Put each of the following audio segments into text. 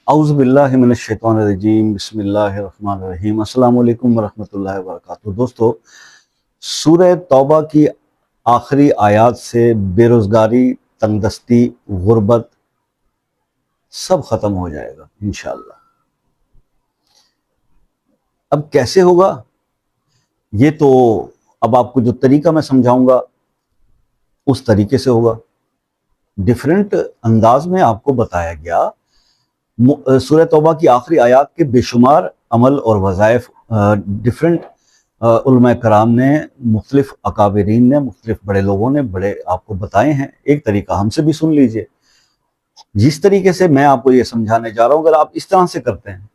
اعوذ باللہ من الشیطان الرجیم، بسم اللہ الرحمن الرحیم۔ السلام علیکم ورحمۃ اللہ وبرکاتہ۔ دوستو، سورہ توبہ کی آخری آیات سے بے روزگاری، تنگ دستی، غربت سب ختم ہو جائے گا انشاءاللہ۔ اب کیسے ہوگا یہ تو اب آپ کو جو طریقہ میں سمجھاؤں گا اس طریقے سے ہوگا۔ ڈیفرنٹ انداز میں آپ کو بتایا گیا۔ سورہ توبہ کی آخری آیات کے بے شمار عمل اور وظائف ڈیفرنٹ علماء کرام نے، مختلف اکابرین نے، مختلف بڑے لوگوں نے بڑے آپ کو بتائے ہیں۔ ایک طریقہ ہم سے بھی سن لیجئے۔ جس طریقے سے میں آپ کو یہ سمجھانے جا رہا ہوں، اگر آپ اس طرح سے کرتے ہیں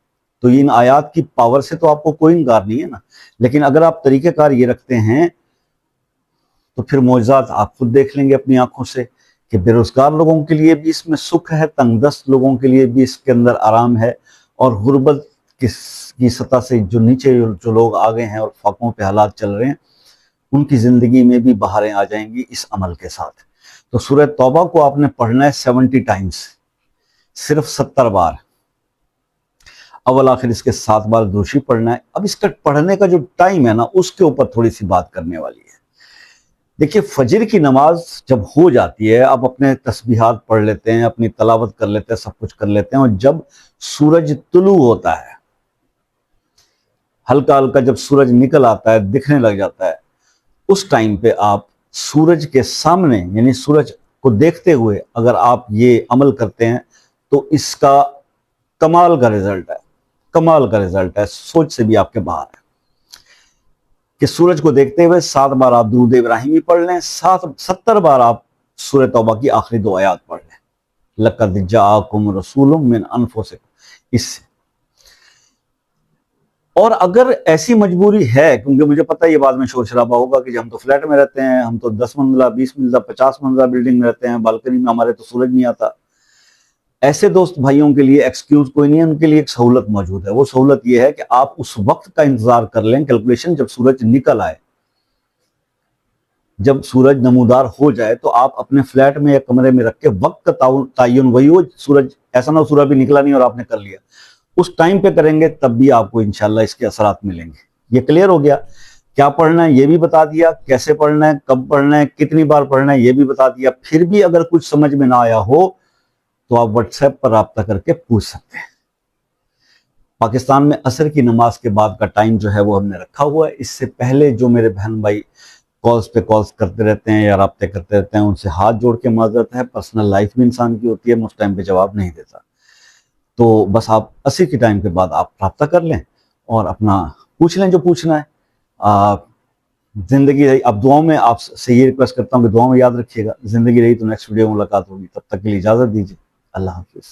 تو ان آیات کی پاور سے تو آپ کو کوئی انکار نہیں ہے نا، لیکن اگر آپ طریقہ کار یہ رکھتے ہیں تو پھر معجزات آپ خود دیکھ لیں گے اپنی آنکھوں سے کہ بے روزگار لوگوں کے لیے بھی اس میں سکھ ہے، تنگ دست لوگوں کے لیے بھی اس کے اندر آرام ہے، اور غربت کی سطح سے جو نیچے جو لوگ آ گئے ہیں اور فاقوں پہ حالات چل رہے ہیں، ان کی زندگی میں بھی بہاریں آ جائیں گی اس عمل کے ساتھ۔ تو سورہ توبہ کو آپ نے پڑھنا ہے 70 ٹائمز، صرف 70 بار، اول آخر اس کے 7 بار دوشی پڑھنا ہے۔ اب اس کا پڑھنے کا جو ٹائم ہے نا، اس کے اوپر تھوڑی سی بات کرنے والی ہے۔ دیکھیے، فجر کی نماز جب ہو جاتی ہے، آپ اپنے تسبیحات پڑھ لیتے ہیں، اپنی تلاوت کر لیتے ہیں، سب کچھ کر لیتے ہیں، اور جب سورج طلوع ہوتا ہے، ہلکا ہلکا جب سورج نکل آتا ہے، دکھنے لگ جاتا ہے، اس ٹائم پہ آپ سورج کے سامنے، یعنی سورج کو دیکھتے ہوئے اگر آپ یہ عمل کرتے ہیں تو اس کا کمال کا رزلٹ ہے، کمال کا رزلٹ ہے، سوچ سے بھی آپ کے باہر ہے کہ سورج کو دیکھتے ہوئے 7 بار آپ درود ابراہیمی پڑھ لیں، 70 بار آپ سورہ توبہ کی آخری 2 آیات پڑھ لیں، لَقَدْ جَاءَكُمْ رَسُولٌ مِّنْ أَنفُسِكُمْ، اس سے۔ اور اگر ایسی مجبوری ہے، کیونکہ مجھے پتہ ہے یہ بعد میں شور شرابہ ہوگا کہ ہم تو فلیٹ میں رہتے ہیں، ہم تو 10 منزلہ، 20 منزلہ، 50 منزلہ بلڈنگ میں رہتے ہیں، بالکنی میں ہمارے تو سورج نہیں آتا، ایسے دوست بھائیوں کے لیے ایکسکیوز کوئی نہیں ہے، ان کے لیے ایک سہولت موجود ہے۔ وہ سہولت یہ ہے کہ آپ اس وقت کا انتظار کر لیں، کیلکولیشن جب سورج نکل آئے، جب سورج نمودار ہو جائے تو آپ اپنے فلیٹ میں یا کمرے میں رکھ کے وقت کا تعین وہی ہو، سورج ایسا نہ ہو سورج بھی نکلا نہیں اور آپ نے کر لیا، اس ٹائم پہ کریں گے تب بھی آپ کو انشاءاللہ اس کے اثرات ملیں گے۔ یہ کلیئر ہو گیا؟ کیا پڑھنا ہے یہ بھی بتا دیا، کیسے پڑھنا ہے، کب پڑھنا ہے، کتنی بار پڑھنا ہے یہ بھی بتا دیا۔ پھر بھی اگر کچھ سمجھ میں نہ آیا ہو تو آپ واٹس ایپ پر رابطہ کر کے پوچھ سکتے ہیں۔ پاکستان میں عصر کی نماز کے بعد کا ٹائم جو ہے وہ ہم نے رکھا ہوا ہے۔ اس سے پہلے جو میرے بہن بھائی کالز پہ کالز کرتے رہتے ہیں یا رابطے کرتے رہتے ہیں، ان سے ہاتھ جوڑ کے معذرت ہے، پرسنل لائف بھی انسان کی ہوتی ہے، میں اس ٹائم پہ جواب نہیں دیتا۔ تو بس آپ عصر کے ٹائم کے بعد آپ رابطہ کر لیں اور اپنا پوچھ لیں جو پوچھنا ہے۔ زندگی رہی، اب دعاؤں میں آپ سے یہ ریکویسٹ کرتا ہوں کہ دعاؤں میں یاد رکھیے گا۔ زندگی رہی تو نیکسٹ ویڈیو میں ملاقات ہوگی، تب تک کے لیے اجازت دیجیے، اللہ حافظ۔